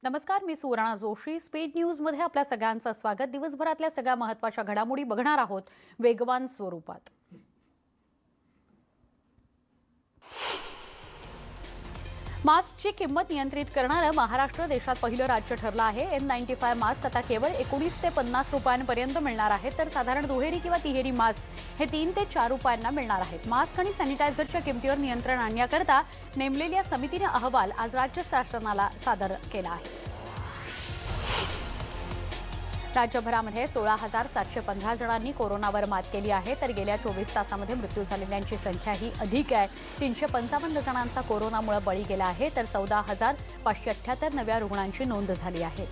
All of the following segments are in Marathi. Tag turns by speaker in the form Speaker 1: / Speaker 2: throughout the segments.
Speaker 1: नमस्कार, मी सुवर्णा जोशी. स्पीड न्यूजमध्ये आपल्या सगळ्यांचं स्वागत. दिवसभरातल्या सगळ्या महत्त्वाच्या घडामोडी बघणार आहोत वेगवान स्वरूपात. मास्कची किंमत नियंत्रित करणारं महाराष्ट्र देशात पहिलं राज्य ठरलं आहे. N95 मास्क आता केवळ 19 ते 50 रुपयांपर्यंत मिळणार आहेत, तर साधारण दुहेरी किंवा तिहेरी मास्क हे 3 ते 4 रुपयांना मिळणार आहेत. मास्क आणि सॅनिटायझरच्या किमतीवर नियंत्रण आणण्याकरता नेमलेल्या समितीने अहवाल आज राज्य शासनाला सादर केला आहे. राज्यभरामध्ये 16,715 जणांनी कोरोनावर मात केली आहे, तर गेल्या 24 तासामध्ये मृत्यू झालेल्यांची संख्या ही अधिक आहे. 355 जणांचा कोरोनामुळे बळी गेला आहे, तर 14,578 नव्या रुग्णांची नोंद झाली आहे.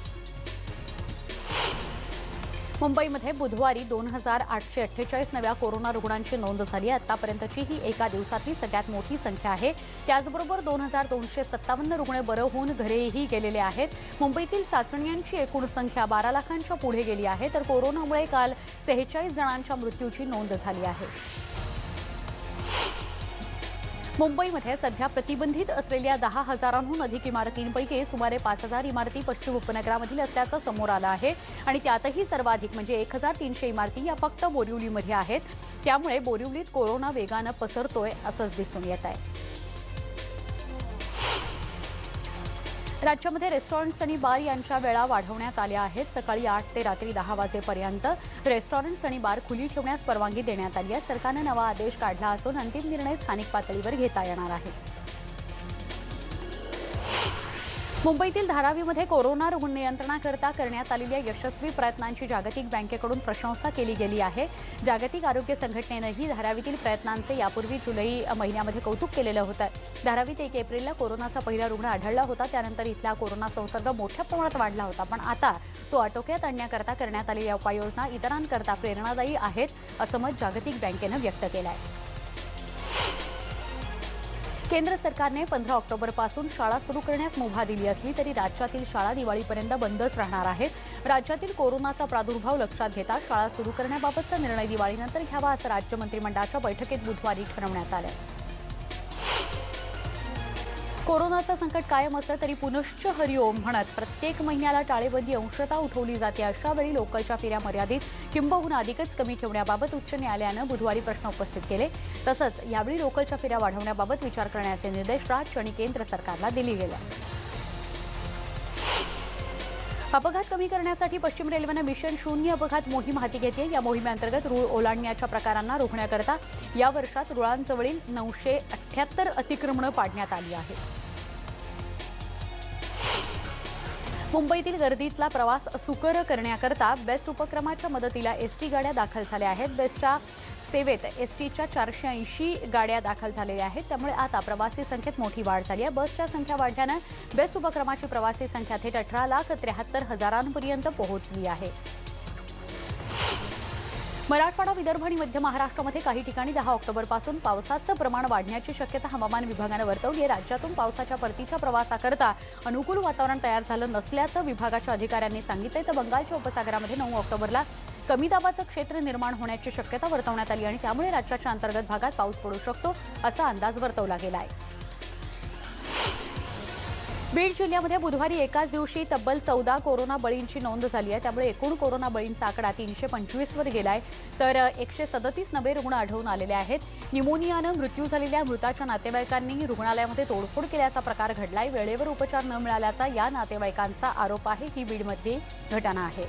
Speaker 1: मुंबईमध्ये बुधवारी 2,848 नव्या कोरोना रुग्णांची नोंद झाली. आतापर्यंतची ही एका दिवसातली सगळ्यात मोठी संख्या आहे. त्याचबरोबर 2,257 रुग्ण बरे होऊन घरीही गेलेले आहेत. मुंबईतील चाचण्यांची एकूण संख्या 12 लाखांच्या पुढे गेली आहे, तर कोरोनामुळे काल 46 जणांच्या मृत्यूची नोंद झाली आहे. मुंबईमध्ये सध्या प्रतिबंधित असलेल्या 10,000हून अधिक इमारतींपैकी सुमारे 5,000 इमारती पश्चिम उपनगरामधील असल्याचं समोर आलं आहे आणि त्यातही सर्वाधिक म्हणजे 1,300 इमारती या फक्त बोरिवलीमध्ये आहेत. त्यामुळे बोरिवलीत कोरोना वेगानं पसरतोय असंच दिसून येत आहे. राज्यामध्ये रेस्टॉरंट्स आणि बार यांच्या वेळा वाढवण्यात आल्या आहेत. सकाळी 8 ते रात्री 10 वाजेपर्यंत रेस्टॉरंट्स आणि बार खुली ठेवण्यास परवानगी देण्यात आली आहे. सरकारनं नवा आदेश काढला असून अंतिम निर्णय स्थानिक पातळीवर घेता येणार आहे. मुंबईतील धारावीमध्ये कोरोना रुग्ण नियंत्रणाकरता करण्यात आलेल्या यशस्वी प्रयत्नांची जागतिक बँकेकडून प्रशंसा केली गेली आहे. जागतिक आरोग्य संघटनेनंही धारावीतील प्रयत्नांचे यापूर्वी जुलै महिन्यामध्ये कौतुक केलेलं होतं. धारावीत 1 एप्रिलला कोरोनाचा पहिला रुग्ण आढळला होता. त्यानंतर इथला कोरोना संसर्ग मोठ्या प्रमाणात वाढला होता, पण आता तो आटोक्यात आणण्याकरता करण्यात आलेल्या उपाययोजना इतरांकरता प्रेरणादायी आहेत, असं मत जागतिक बँकेनं व्यक्त केलं आहे. केंद्र सरकारने 15 ऑक्टोबरपासून शाळा सुरू करण्यास मुभा दिली असली तरी राज्यातील शाळा दिवाळीपर्यंत बंदच राहणार आहेत. राज्यातील कोरोनाचा प्रादुर्भाव लक्षात घेता शाळा सुरू करण्याबाबतचा निर्णय दिवाळीनंतर घ्यावा असं राज्य मंत्रिमंडळाच्या बैठकीत बुधवारी ठरवण्यात आलं. कोरोनाचं संकट कायम असलं तरी पुनश्च हरिओम म्हणत प्रत्येक महिन्याला टाळेबंदी अंशतः उठवली जाते. अशा वेळी लोकलच्या फेऱ्या मर्यादित किंबहुना अधिकच कमी ठेवण्याबाबत उच्च न्यायालयानं बुधवारी प्रश्न उपस्थित केले. तसंच यावेळी लोकलच्या फेऱ्या वाढवण्याबाबत विचार करण्याचे निर्देश राज्य आणि केंद्र सरकारला दिले गेले. अपघात कमी करण्यासाठी पश्चिम रेल्वेनं मिशन शून्य अपघात मोहीम हाती घेतली आहे. या मोहिमेअंतर्गत रूळ ओलांडण्याच्या प्रकारांना रोखण्याकरता या वर्षात रुळांजवळील 978 अतिक्रमणं पाडण्यात आली आहेत. मुंबईतील गर्दीतला प्रवास सुकर करण्याकरता बेस्ट उपक्रमाच्या मदतीला एसटी गाड्या दाखल झाल्या आहेत. बेस्टच्या सेवेत एसटीच्या 480 गाड्या दाखल झालेल्या आहेत. त्यामुळे आता प्रवासी संख्येत मोठी वाढ झाली आहे. बसच्या संख्या वाढल्यानं बेस्ट उपक्रमाची प्रवासी संख्या थेट 18,73,000पर्यंत पोहोचली आहे. मराठवाडा, विदर्भ आणि मध्य महाराष्ट्रामध्ये काही ठिकाणी 10 ऑक्टोबरपासून पावसाचं प्रमाण वाढण्याची शक्यता हवामान विभागानं वर्तवली आहे. राज्यातून पावसाच्या परतीच्या प्रवासाकरता अनुकूल वातावरण तयार झालं नसल्याचं विभागाच्या अधिकाऱ्यांनी सांगितलं. तर बंगालच्या उपसागरामध्ये 9 ऑक्टोबरला कमी दाबाचं क्षेत्र निर्माण होण्याची शक्यता वर्तवण्यात आली आणि त्यामुळे राज्याच्या अंतर्गत भागात पाऊस पडू शकतो असा अंदाज वर्तवला गेला आहे. बीड जिल्ह्यामध्ये बुधवारी एकाच दिवशी तब्बल 14 कोरोना बळींची नोंद झाली आहे. त्यामुळे एकूण कोरोना बळींचा आकडा 325 वर गेलाय, तर 137 नवे रुग्ण आढळून आलेले आहेत. न्यूमोनियानं मृत्यू झालेल्या मृताच्या नातेवाईकांनी रुग्णालयामध्ये तोडफोड केल्याचा प्रकार घडलाय. वेळेवर उपचार न मिळाल्याचा या नातेवाईकांचा आरोप आहे. ही बीडमधली घटना आहे.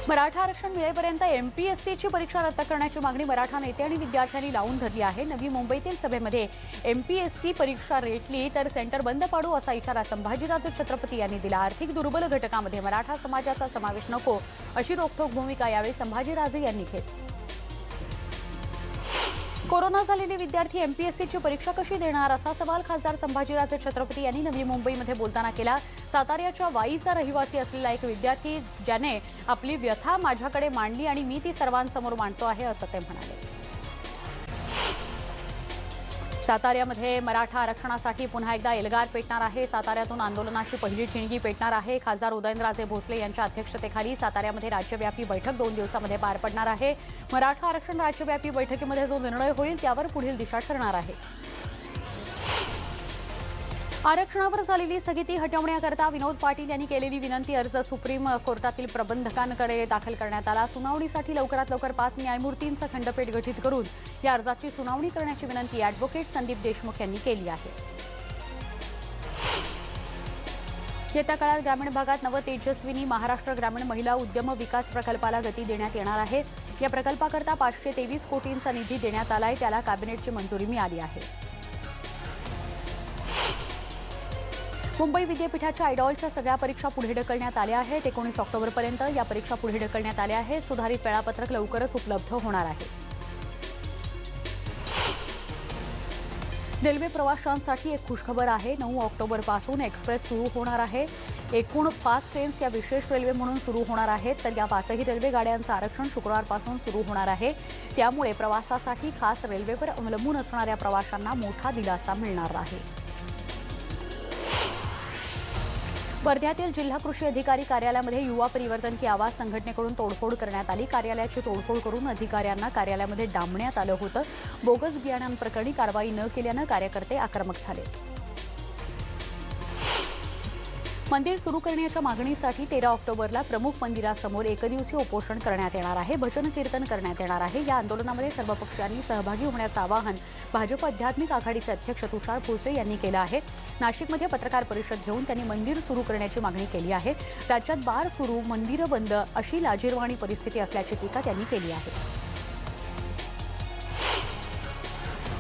Speaker 1: मराठा आरक्षण मिळेपर्यंत MPSCची परीक्षा रद्द करण्याची मागणी मराठा नेते आणि विद्यार्थ्यांनी लावून धरली आहे. नवी मुंबईतील सभेमध्ये MPSC परीक्षा रेटली तर सेंटर बंद पाडू असा इशारा संभाजीराजे छत्रपती यांनी दिला. आर्थिक दुर्बल घटकामध्ये मराठा समाजाचा समावेश नको अशी रोखठोक भूमिका यावेळी संभाजीराजे यांनी घेतली. कोरोना झालेले विद्यार्थी MPSCची परीक्षा कशी देणार असा सवाल खासदार संभाजीराजे छत्रपती यांनी नवी मुंबईमध्ये बोलताना केला. साताऱ्याच्या वाईचा रहिवासी असलेला एक विद्यार्थी ज्याने आपली व्यथा माझ्याकडे मांडली आणि मी ती सर्वांसमोर मांडतो आहे असं ते म्हणाले. साताऱ्यामध्ये मराठा आरक्षणासाठी पुन्हा एकदा एल्गार पेटणार आहे. साताऱ्यातून आंदोलनाची पहिली ठिणगी पेटणार आहे. खासदार उदयनराजे भोसले यांच्या अध्यक्षतेखाली साताऱ्यामध्ये राज्यव्यापी बैठक 2 दिवसांमध्ये पार पडणार आहे. मराठा आरक्षण राज्यव्यापी बैठकीमध्ये जो निर्णय होईल त्यावर पुढील दिशा ठरणार आहे. आरक्षणावर झालेली स्थगिती हटवण्याकरता विनोद पाटील यांनी केलेली विनंती अर्ज सुप्रीम कोर्टातील प्रबंधकांकडे दाखल करण्यात आला। सुनावणीसाठी लवकरात लवकर 5 न्यायमूर्तींचं खंडपीठ गठीत करून या अर्जाची सुनावणी करण्याची विनंती ॲडव्होकेट संदीप देशमुख यांनी केली आहे। येत्या काळात ग्रामीण भागात नवतेजस्विनी महाराष्ट्र ग्रामीण महिला उद्यम विकास प्रकल्पाला गती देण्यात येणार आहे। या प्रकल्पाकरता 523 कोटींचा निधी देण्यात आलाय, त्याला कॅबिनेटची मंजुरी मिळाली आहे। मुंबई विद्यापीठाच्या आयडॉलच्या सगळ्या परीक्षा पुढे ढकलण्यात आल्या आहेत। 19 ऑक्टोबरपर्यंत या परीक्षा पुढे ढकलण्यात आल्या आहेत। सुधारित वेळापत्रक लवकरच उपलब्ध होणार आहे। रेल्वे प्रवाशांसाठी एक खुशखबर आहे। 9 ऑक्टोबरपासून एक्सप्रेस सुरू होणार आहे। एकूण 5 ट्रेन्स या विशेष रेल्वे म्हणून सुरू होणार आहेत, तर या 5ही रेल्वे गाड्यांचं आरक्षण शुक्रवारपासून सुरू होणार आहे। त्यामुळे प्रवासासाठी खास रेल्वेवर अवलंबून असणाऱ्या प्रवाशांना मोठा दिलासा मिळणार आहे। वर्ध्यातील जिल्हा कृषी अधिकारी कार्यालयामध्ये युवा परिवर्तन की आवाज संघटनेकडून तोडफोड करण्यात आली। कार्यालयाची तोडफोड करून अधिकाऱ्यांना कार्यालयामध्ये डांबण्यात आलं होतं। बोगस बियाणांप्रकरणी कारवाई न केल्यानं कार्यकर्ते आक्रमक झाले। मंदिर सुरू करण्याच्या मागणीसाठी 13 ऑक्टोबरला प्रमुख मंदिरासमोर एकदिवसीय उपोषण करण्यात येणार आहे। भजन कीर्तन करण्यात येणार आहे। या आंदोलनामध्ये सर्व पक्षांनी सहभागी होण्याचं आवाहन भाजप आध्यात्मिक आघाडीचे अध्यक्ष तुषार भोसले यांनी केलं आहे। नाशिकमध्ये पत्रकार परिषद घेऊन त्यांनी मंदिर सुरू करण्याची मागणी केली आहे। राज्यात बार सुरू, मंदिरं बंद अशी लाजिरवाणी परिस्थिती असल्याची टीका त्यांनी केली आहे।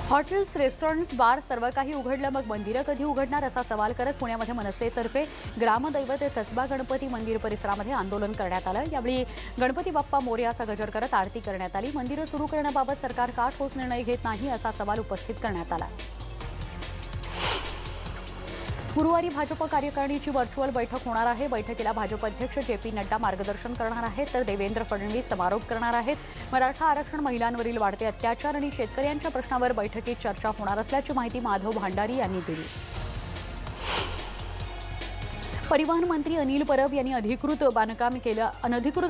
Speaker 1: हॉटेल्स, रेस्टॉरंट्स, बार सर्व काही उघडलं, मग मंदिरं कधी उघडणार असा सवाल करत पुण्यामध्ये मनसेतर्फे ग्रामदैवत कसबा गणपती मंदिर परिसरामध्ये आंदोलन करण्यात आलं। यावेळी गणपती बाप्पा मोरयाचा गजर करत आरती करण्यात आली। मंदिरं सुरू करण्याबाबत सरकार का ठोस निर्णय घेत नाही असा सवाल उपस्थित करण्यात आला। गुरुवारी भाजप कार्यकारिणीची व्हर्च्युअल बैठक होणार आहे। बैठकीला भाजप अध्यक्ष जे.पी. नड्डा मार्गदर्शन करणार आहेत, तर देवेंद्र फडणवीस समारोप करणार आहेत। मराठा आरक्षण, महिलांवरील वाढते अत्याचार आणि शेतकऱ्यांच्या प्रश्नावर बैठकीत चर्चा होणार असल्याची माहिती माधव भांडारी यांनी दिली। परिवहन मंत्री अनिल परब यांनी अनधिकृत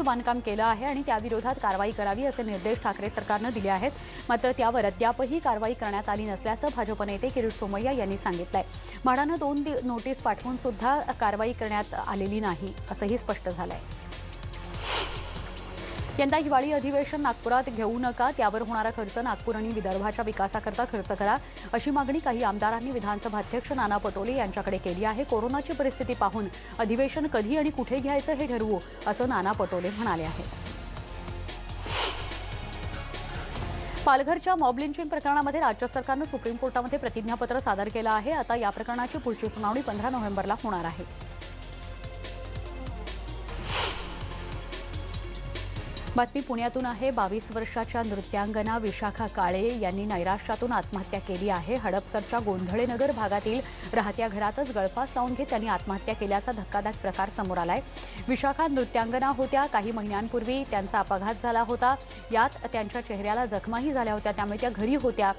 Speaker 1: बांधकाम केलं आहे आणि त्याविरोधात कारवाई करावी असे निर्देश ठाकरे सरकारनं दिले आहेत। मात्र त्यावर अद्यापही कारवाई करण्यात आली नसल्याचं भाजप नेते किरीट सोमय्या यांनी सांगितलंय। म्हाडानं 2 नोटीस पाठवून सुद्धा कारवाई करण्यात आलेली नाही असंही स्पष्ट झालंय। यंदा हिवाळी अधिवेशन नागपुरात घेऊ नका, त्यावर होणारा खर्च नागपूर आणि विदर्भाच्या विकासाकरता खर्च करा अशी मागणी काही आमदारांनी विधानसभा अध्यक्ष नाना पटोले यांच्याकडे केली आहे। कोरोनाची परिस्थिती पाहून अधिवेशन कधी आणि कुठे घ्यायचं हे ठरवू असं नाना पटोले म्हणाले आहेत। पालघरच्या मॉब लिंचिंग प्रकरणामध्ये राज्य सरकारनं सुप्रीम कोर्टामध्ये प्रतिज्ञापत्र सादर केलं आहे। आता या प्रकरणाची पुढची सुनावणी 15 नोव्हेंबरला होणार आहे। बातमी पुण्यातून आहे। 22 वर्षाच्या नृत्यांगना विशाखा काळे यांनी नैराश्यातून आत्महत्या केली आहे। हडपसरच्या गोंधळेनगर भागातील राहत्या घरातच गळफास लावून घेत त्यांनी आत्महत्या केल्याचा धक्कादायक प्रकार समोर आलाय। विशाखा नृत्यांगना होत्या। काही महिन्यांपूर्वी त्यांचा अपघात झाला होता। यात त्यांच्या चेहऱ्याला जखमाही झाल्या होत्या, त्यामुळे त्या घरी होत्या।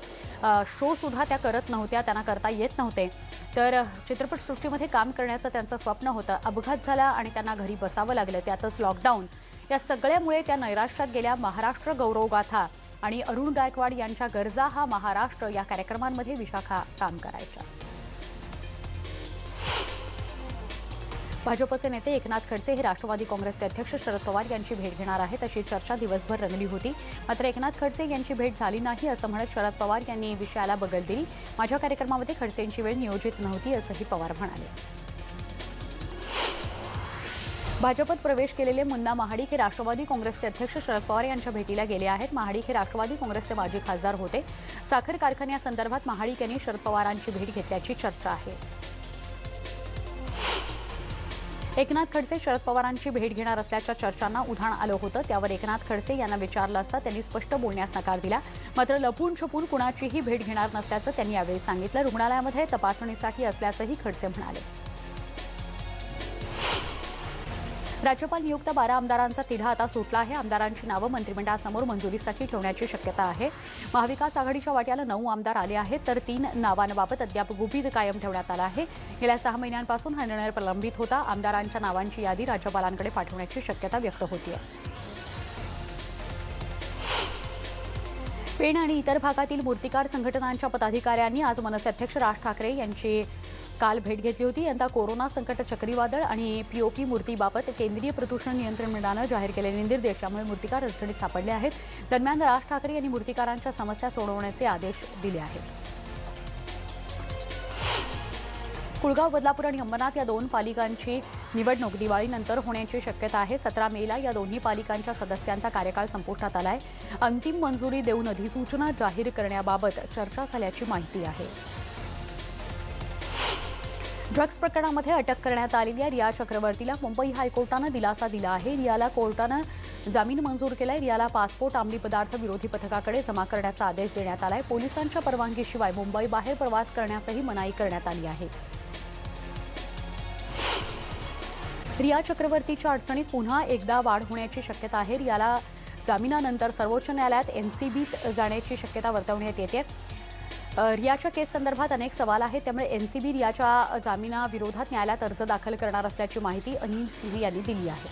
Speaker 1: शो सुद्धा त्या करत नव्हत्या, त्यांना करता येत नव्हते। तर चित्रपटसृष्टीमध्ये काम करण्याचं त्यांचं स्वप्न होतं। अपघात झाला आणि त्यांना घरी बसावं लागलं, त्यातच लॉकडाऊन। या सगळ्यामुळे त्या नैराश्यात गेल्या। महाराष्ट्र गौरवगाथा आणि अरुण गायकवाड यांच्या गरजा हा महाराष्ट्र या कार्यक्रमांमध्ये विशाखा काम करायच्या। भाजपचे नेते एकनाथ खडसे हे राष्ट्रवादी काँग्रेसचे अध्यक्ष शरद पवार यांची भेट घेणार आहेत अशी चर्चा दिवसभर रंगली होती। मात्र एकनाथ खडसे यांची भेट झाली नाही असं म्हणत शरद पवार यांनी विषयाला बगल दिली। माझ्या कार्यक्रमामध्ये खडसेंची वेळ नियोजित नव्हती असंही पवार म्हणाले। भाजपत प्रवेश केलेले मुन्ना महाडिक हे राष्ट्रवादी काँग्रेसचे अध्यक्ष शरद पवार यांच्या भेटीला गेले आहेत। महाडिक हे राष्ट्रवादी काँग्रेसचे माजी खासदार होते। साखर कारखान्यासंदर्भात महाडिक यांनी शरद पवारांची भेट घेतल्याची चर्चा आहे। एकनाथ खडसे शरद पवारांची भेट घेणार असल्याच्या चर्चांना उधाण आलं होतं। त्यावर एकनाथ खडसे यांना विचारलं असता त्यांनी स्पष्ट बोलण्यास नकार दिला। मात्र लपून छपून कुणाचीही भेट घेणार नसल्याचं त्यांनी यावेळी सांगितलं। रुग्णालयामध्ये तपासणीसाठी असल्याचंही खडसे म्हणाले। राज्यपाल नियुक्त 12 आमदारांचा तिढा आता सुटला आहे। आमदारांची नावं मंत्रिमंडळासमोर मंजुरीसाठी ठेवण्याची शक्यता आहे। महाविकास आघाडीच्या वाट्याला 9 आमदार आले आहेत, तर 3 नावांबाबत अद्याप गुपित कायम ठेवण्यात आला आहे। गेल्या 6 महिन्यांपासून हा निर्णय प्रलंबित होता। आमदारांच्या नावांची यादी राज्यपालांकडे पाठवण्याची शक्यता व्यक्त होती आहे। पेण आणि इतर भागातील मूर्तिकार संघटनांच्या पदाधिकाऱ्यांनी आज मनसे अध्यक्ष राज ठाकरे यांची काल भेट घेतली होती. यंदा कोरोना संकट, चक्रीवादळ आणि पीओपी मूर्तीबाबत केंद्रीय प्रदूषण नियंत्रण मंडळानं जाहीर केलेले निर्देश यामुळे मूर्तिकार अडचणीत सापडले आहेत. दरम्यान राज ठाकरे यांनी मूर्तिकारांच्या समस्या सोडवण्याचे आदेश दिले आहेत. कुळगाव, बदलापूर आणि अंबरनाथ या दोन पालिकांची निवडणूक दिवाळीनंतर होण्याची शक्यता आहे. 17 मेला या दोन्ही पालिकांच्या सदस्यांचा कार्यकाळ संपुष्टात आलाय. अंतिम मंजुरी देऊन अधिसूचना जाहीर करण्याबाबत चर्चा झाल्याची माहिती आहे. ड्रग्ज प्रकरणामध्ये अटक करण्यात आलेल्या रिया चक्रवर्तीला मुंबई हायकोर्टानं दिलासा दिला आहे. रियाला कोर्टानं जामीन मंजूर केलाय. रियाला पासपोर्ट अंमली पदार्थ विरोधी पथकाकडे जमा करण्याचा आदेश देण्यात आलाय. पोलिसांच्या परवानगीशिवाय मुंबईबाहेर प्रवास करण्यासही मनाई करण्यात आली आहे. रिया चक्रवर्तीच्या अडचणीत पुन्हा एकदा वाढ होण्याची शक्यता आहे. रियाला जामिनानंतर सर्वोच्च न्यायालयात एनसीबीत जाण्याची शक्यता वर्तवण्यात येते. रियाच्या केस संदर्भात अनेक सवाल आहेत, त्यामुळे एनसीबी रियाच्या जामिनाविरोधात न्यायालयात अर्ज दाखल करणार असल्याची माहिती अनिल सिंह यांनी दिली आहे.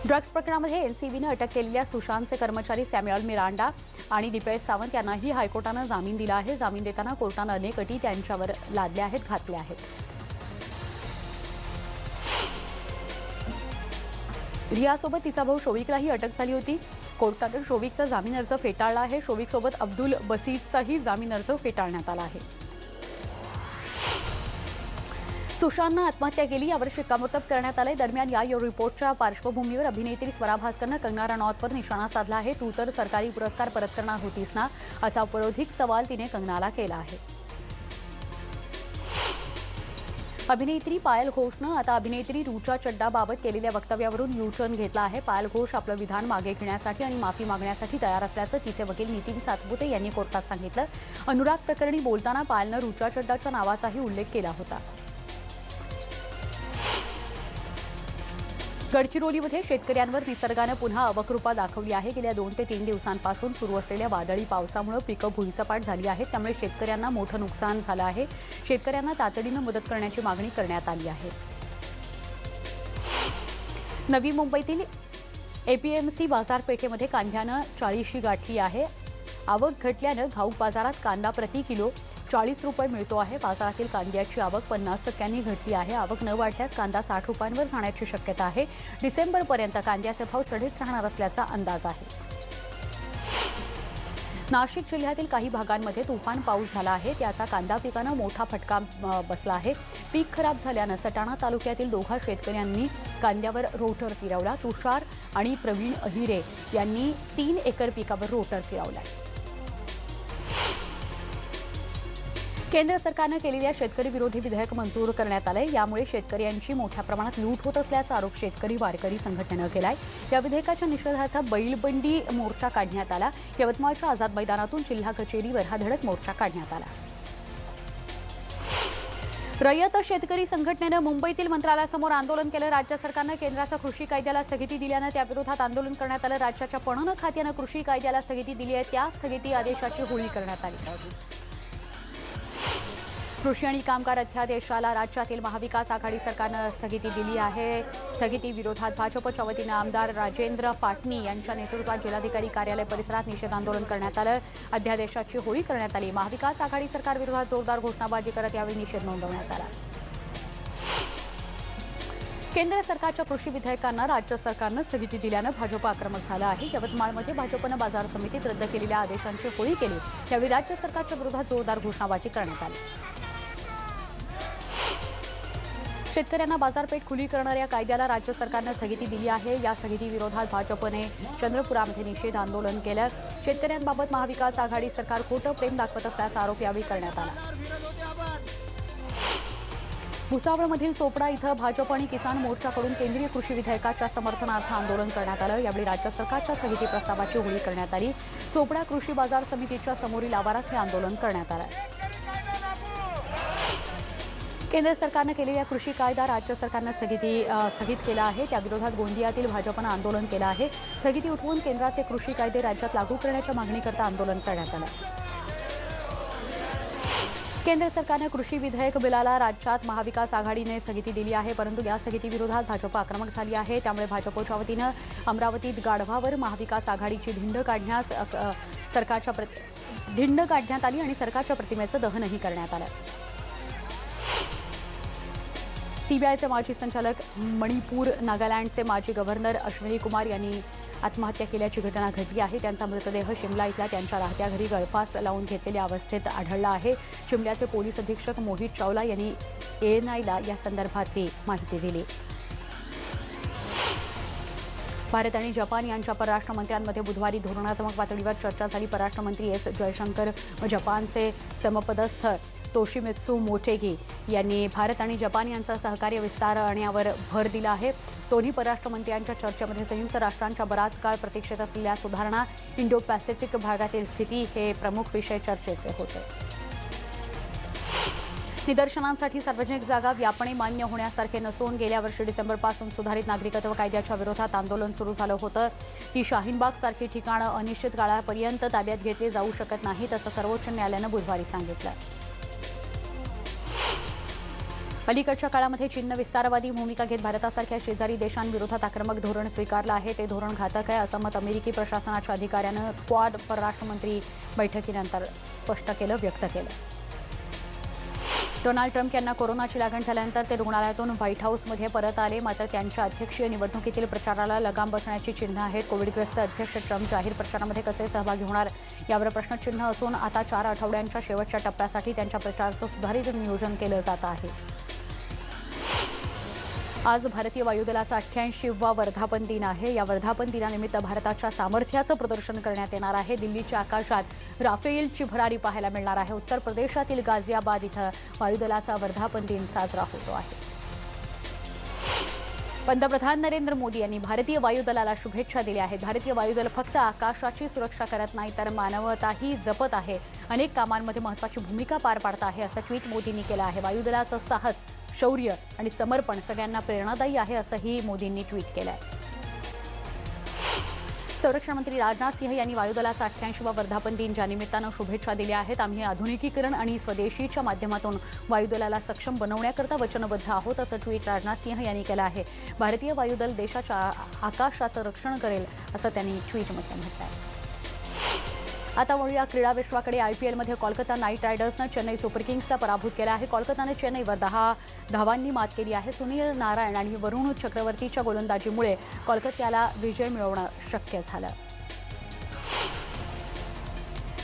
Speaker 1: ड्रग्ज प्रकरणामध्ये एनसीबीनं अटक केलेल्या सुशांतचे कर्मचारी सॅम्युअल मिरांडा आणि दीपेश सावंत यांनाही हायकोर्टानं जामीन दिला आहे. जामीन देताना कोर्टानं अनेक अटी त्यांच्यावर लादल्या आहेत, घातल्या आहेत. रियासोबत तिचा भाऊ शोविकलाही अटक झाली होती. कोर्टानं शोविकचा जामीन अर्ज फेटाळला आहे. शोविकसोबत अब्दुल बसीदचाही जामीन अर्ज फेटाळण्यात आला आहे. सुशांतनं आत्महत्या केली यावर शिक्कामोर्तब करण्यात आले. दरम्यान या रिपोर्टच्या पार्श्वभूमीवर अभिनेत्री स्वरा भास्करनं कंगना रनौतवर निशाणा साधला आहे. तू तर सरकारी पुरस्कार परत करणार होतीस ना, असा उपरोधिक सवाल तिने कंगनाला केला आहे. अभिनेत्री पायल घोषनं आता अभिनेत्री ऋचा चड्डाबाबत केलेल्या वक्तव्यावरून यू-टर्न घेतला आहे. पायल घोष आपलं विधान मागे घेण्यासाठी आणि माफी मागण्यासाठी तयार असल्याचं तिचे वकील नितीन सातपुते यांनी कोर्टात सांगितलं. अनुराग प्रकरणी बोलताना पायलनं ऋचा चड्डाच्या नावाचाही उल्लेख केला होता. गडचिरोलीमध्ये शेतकऱ्यांवर निसर्गानं पुन्हा अवकृपा दाखवली आहे. गेल्या 2 ते 3 दिवसांपासून सुरू असलेल्या वादळी पावसामुळे पिकं भुईसपाट झाली आहेत, त्यामुळे शेतकऱ्यांना मोठं नुकसान झालं आहे. शेतकऱ्यांना तातडीनं मदत करण्याची मागणी करण्यात आली आहे. नवी मुंबईतील एपीएमसी बाजारपेठेमध्ये कांद्यानं 40शी गाठली आहे. आवक घटल्यानं घाऊक बाजारात कांदा प्रति किलो 40 रुपये मिळतो आहे. बाजारातील कांद्याची आवक 50% घटली आहे. आवक न वाढल्यास कांदा 60 रुपयांवर जाण्याची शक्यता आहे. डिसेंबरपर्यंत कांद्याचे भाव चढीच राहणार असल्याचा अंदाज आहे. नाशिक जिल्ह्यातील काही भागांमध्ये तुफान पाऊस झाला आहे. त्याचा कांदा पिकांना मोठा फटका बसला आहे. पीक खराब झाल्यानं सटाणा तालुक्यातील दोघा शेतकऱ्यांनी कांद्यावर रोटर फिरवला. तुषार आणि प्रवीण अहिरे यांनी 3 एकर पिकावर रोटर फिरवला. केंद्र सरकारनं केलेल्या शेतकरी विरोधी विधेयक मंजूर करण्यात आलंय. यामुळे शेतकऱ्यांची मोठ्या प्रमाणात लूट होत असल्याचा आरोप शेतकरी वारकरी संघटनेनं केलाय. या विधेयकाच्या निषेधार्थ बैलबंडी मोर्चा काढण्यात आला. यवतमाळच्या आझाद मैदानातून जिल्हा कचेरीवर हा धडक मोर्चा काढण्यात आला. रयत शेतकरी संघटनेनं मुंबईतील मंत्रालयासमोर आंदोलन केलं. राज्य सरकारनं केंद्राच्या कृषी कायद्याला स्थगिती दिल्यानं त्याविरोधात आंदोलन करण्यात आलं. राज्याच्या पणन खात्यानं कृषी कायद्याला स्थगिती दिली आहे, त्या स्थगिती आदेशाची होळी करण्यात आली होती. कृषी आणि कामगार अध्यादेशाला राज्यातील महाविकास आघाडी सरकारनं स्थगिती दिली आहे. स्थगिती विरोधात भाजपच्या वतीनं आमदार राजेंद्र पाटणी यांच्या नेतृत्वात जिल्हाधिकारी कार्यालय परिसरात निषेध आंदोलन करण्यात आलं. अध्यादेशाची होळी करण्यात आली. महाविकास आघाडी सरकारविरोधात जोरदार घोषणाबाजी करत यावेळी निषेध नोंदवण्यात आला. केंद्र सरकारच्या कृषी विधेयकांना राज्य सरकारनं स्थगिती दिल्यानं भाजप आक्रमक झालं आहे. यवतमाळमध्ये भाजपनं बाजार समितीत रद्द केलेल्या आदेशांची होळी केली. त्यावेळी राज्य सरकारच्या विरोधात जोरदार घोषणाबाजी करण्यात आली. शेतकऱ्यांना बाजारपेठ खुली करणाऱ्या कायद्याला राज्य सरकारनं स्थगिती दिली आहे. या स्थगितीविरोधात भाजपने चंद्रपुरामध्ये निषेध आंदोलन केलं. शेतकऱ्यांबाबत महाविकास आघाडी सरकार खोटं प्रेम दाखवत असल्याचा आरोप यावेळी करण्यात आला. भुसावळमधील चोपडा इथं भाजप आणि किसान मोर्चाकडून केंद्रीय कृषी विधेयकाच्या समर्थनार्थ आंदोलन करण्यात आलं. यावेळी राज्य सरकारच्या स्थगिती प्रस्तावाची होळी करण्यात आली. चोपडा कृषी बाजार समितीच्या समोरील आवारात हे आंदोलन करण्यात आलं. केंद्र सरकारनं केलेल्या कृषी कायदा राज्य सरकारनं स्थगित केला आहे. त्याविरोधात गोंदियातील भाजपनं आंदोलन केलं आहे. स्थगिती उठवून केंद्राचे कृषी कायदे राज्यात लागू करण्याच्या मागणीकरता आंदोलन करण्यात आलं. केंद्र सरकारने कृषी विधेयक बिलाला राज्यात महाविकास आघाडीने स्थगिती दिली आहे, परंतु या स्थगितीविरोधात भाजप आक्रमक झाली आहे. त्यामुळे भाजपच्या वतीनं अमरावतीत गाढवावर महाविकास आघाडीची धिंड काढण्यात आली आणि सरकारच्या प्रतिमेचं दहनही करण्यात आलं. सीबीआयचे माजी संचालक, मणिपूर नागालँडचे माजी गव्हर्नर अश्विनी कुमार यांनी आत्महत्या केल्याची घटना घडली आहे. त्यांचा मृतदेह शिमला इथल्या त्यांच्या राहत्या घरी गळफास लावून घेतलेल्या अवस्थेत आढळला आहे. शिमल्याचे पोलीस अधीक्षक मोहित चावला यांनी ANIला या संदर्भातली माहिती दिली. भारत आणि जपान यांच्या परराष्ट्र मंत्र्यांमध्ये बुधवारी धोरणात्मक पातळीवर चर्चा झाली. परराष्ट्र मंत्री एस जयशंकर व जपानचे समपदस्थ तोशिमित्सू मोटेगी यांनी भारत आणि जपान यांचा सहकार्य विस्तारण्यावर भर दिला आहे. दोन्ही परराष्ट्र मंत्र्यांच्या चर्चेमध्ये संयुक्त राष्ट्रांच्या बराच काळ प्रतीक्षेत असलेल्या सुधारणा, इंडो पॅसिफिक भागातील स्थिती हे प्रमुख विषय चर्चेचे होते. निदर्शनांसाठी सार्वजनिक जागा व्यापणे मान्य होण्यासारखे नसून गेल्या वर्षी डिसेंबरपासून सुधारित नागरिकत्व कायद्याच्या विरोधात आंदोलन सुरू झालं होतं. ती शाहीनबागसारखी ठिकाणं अनिश्चित काळापर्यंत ताब्यात घेतली जाऊ शकत नाहीत, असं सर्वोच्च न्यायालयानं बुधवारी सांगितलं. अलीकडच्या काळामध्ये चीननं विस्तारवादी भूमिका घेत भारतासारख्या शेजारी देशांविरोधात आक्रमक धोरण स्वीकारलं आहे. ते धोरण घातक आहे, असं मत अमेरिकी प्रशासनाच्या अधिकाऱ्यानं क्वाड परराष्ट्र मंत्री बैठकीनंतर व्यक्त केलं. डोनाल्ड ट्रम्प यांना कोरोनाची लागण झाल्यानंतर ते रुग्णालयातून व्हाईट हाऊसमध्ये परत आले. मात्र त्यांच्या अध्यक्षीय निवडणुकीतील प्रचाराला लगाम बसण्याची चिन्ह आहेत. कोविडग्रस्त अध्यक्ष ट्रम्प जाहीर प्रचारामध्ये कसे सहभागी होणार यावर प्रश्नचिन्ह असून आता 4 आठवड्यांच्या शेवटच्या टप्प्यासाठी त्यांच्या प्रचाराचं सुधारित नियोजन केलं जात आहे. आज भारतीय वायुदलाचा 88वा वर्धापन दिन आहे. या वर्धापन दिनानिमित्त भारताच्या सामर्थ्याचं प्रदर्शन करण्यात येणार आहे. दिल्लीच्या आकाशात राफेलची भरारी पाहायला मिळणार आहे. उत्तर प्रदेशातील गाझियाबाद इथं वायुदलाचा वर्धापन दिन साजरा होतो आहे. पंतप्रधान नरेंद्र मोदी यांनी भारतीय वायुदलाला शुभेच्छा दिल्या आहेत. भारतीय वायुदल फक्त आकाशाची सुरक्षा करत नाही तर मानवताही जपत आहे. अनेक कामांमध्ये महत्त्वाची भूमिका पार पाडत आहे, असं ट्विट मोदींनी केलं आहे. वायुदलाचं साहस, शौर्य आणि समर्पण सगळ्यांना प्रेरणादायी आहे, असंही मोदींनी ट्विट केलं आहे. संरक्षण मंत्री राजनाथ सिंह यांनी वायुदलाचा 88वा वर्धापन दिन ज्या निमित्तानं शुभेच्छा दिल्या आहेत. आम्ही आधुनिकीकरण आणि स्वदेशीच्या माध्यमातून वायुदलाला सक्षम बनवण्याकरता वचनबद्ध आहोत, असं ट्विट राजनाथ सिंह यांनी केलं आहे. भारतीय वायुदल देशाच्या आकाशाचं रक्षण करेल, असं त्यांनी ट्विटमध्ये म्हटलं आहे. आता वळूया क्रीडा विश्वाकडे. IPLमध्ये कोलकाता नाईट रायडर्सनं चेन्नई सुपर किंग्सला पराभूत केलं आहे. कोलकाताने चेन्नईवर 10 धावांनी मात केली आहे. सुनील नारायण आणि वरुण चक्रवर्तीच्या गोलंदाजीमुळे कोलकात्याला विजय मिळवणं शक्य झालं.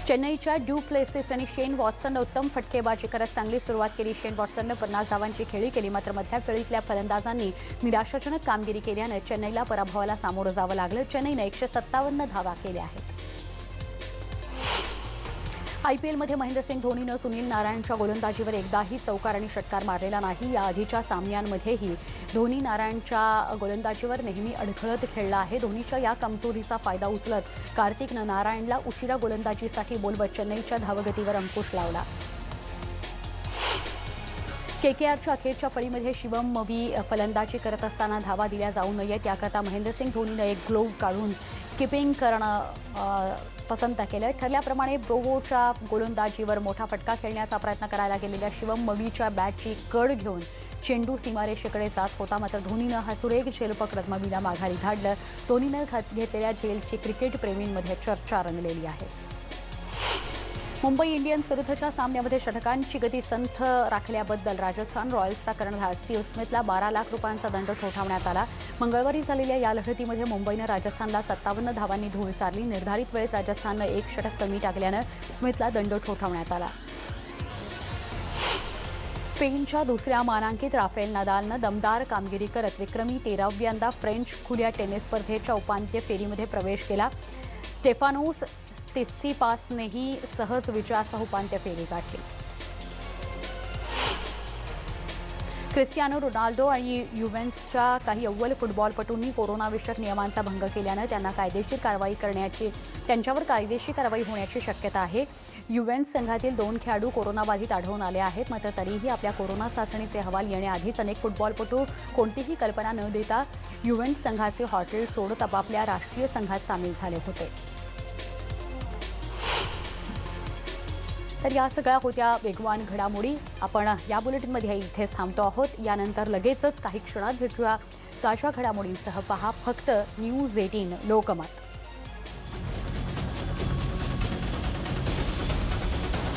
Speaker 1: चेन्नईच्या ड्यू प्लेसिस आणि शेन वॉटसननं उत्तम फटकेबाजी करत चांगली सुरुवात केली. शेन वॉटसननं 50 धावांची खेळी केली, मात्र मधल्या खेळीतल्या फलंदाजांनी निराशाजनक कामगिरी केल्यानं चेन्नईला पराभवाला सामोरं जावं लागलं. चेन्नईने 157 धावा केल्या आहेत. IPLमध्ये महेंद्रसिंग धोनीनं सुनील नारायणच्या गोलंदाजीवर एकदाही चौकार आणि षटकार मारलेला नाही. या आधीच्या सामन्यांमध्येही धोनी नारायणच्या गोलंदाजीवर नेहमी अडखळत खेळला आहे. धोनीच्या या कमजोरीचा फायदा उचलत कार्तिकनं नारायणला उशिरा गोलंदाजीसाठी बोलवत चेन्नईच्या धावगतीवर अंकुश लावला. KKRच्या अखेरच्या फळीमध्ये शिवम मवी फलंदाजी करत असताना धावा दिल्या जाऊ नयेत याकरता महेंद्रसिंग धोनीनं एक ग्लोव्ह काढून किपिंग करणं पसंत केलं. ठरल्याप्रमाणे ब्रोवोच्या गोलंदाजीवर मोठा फटका खेळण्याचा प्रयत्न करायला गेलेल्या शिवम मवीच्या बॅटची कड घेऊन चेंडू सीमारेषेकडे जात होता. मात्र धोनीनं हा सुरेख झेल पकडत मवीला माघारी धाडलं. धोनीनं घेतलेल्या झेलची क्रिकेटप्रेमींमध्ये चर्चा रंगलेली आहे. मुंबई इंडियन्स विरुद्धच्या सामन्यामध्ये षटकांची गती संथ राखल्याबद्दल राजस्थान रॉयल्सचा कर्णधार स्टीव्ह स्मिथला 12 लाख रुपयांचा दंड ठोठावण्यात आला. मंगळवारी झालेल्या या लढतीमध्ये मुंबईनं राजस्थानला 57 धावांनी धूळ चारली. निर्धारित वेळेत राजस्थाननं 1 षटक कमी टाकल्यानं स्मिथला दंड ठोठावण्यात आला. स्पेनच्या दुसऱ्या मानांकित राफेल नदालनं दमदार कामगिरी करत विक्रमी 13व्यांदा फ्रेंच खुल्या टेनिस स्पर्धेच्या उपांत्य फेरीमध्ये प्रवेश केला. स्टेफानोस त्सित्सिपासनेही सहज विजयासह उपांत्य फेरी गाठली. क्रिस्टियानो रोनाल्डो आणि युव्हेंटसच्या काही अव्वल फुटबॉलपटूंनी कोरोनाविषयक नियमांचा भंग केल्यानं त्यांच्यावर कायदेशीर कारवाई होण्याची शक्यता आहे. युव्हेंटस संघातील 2 खेळाडू कोरोनाबाधित आढळून आले आहेत. मात्र तरीही आपल्या कोरोना चाचणीचे अहवाल येण्याआधीच अनेक फुटबॉलपटू कोणतीही कल्पना न देता युव्हेंटस संघाचे हॉटेल सोडत आपापल्या राष्ट्रीय संघात सामील झाले होते. तर या सगळ्या होत्या वेगवान घडामोडी. आपण या बुलेटिनमध्ये इथेच थांबतो आहोत. यानंतर लगेचच काही क्षणात भेटूया ताज्या घडामोडींसह. पहा फक्त न्यूज 18 लोकमत.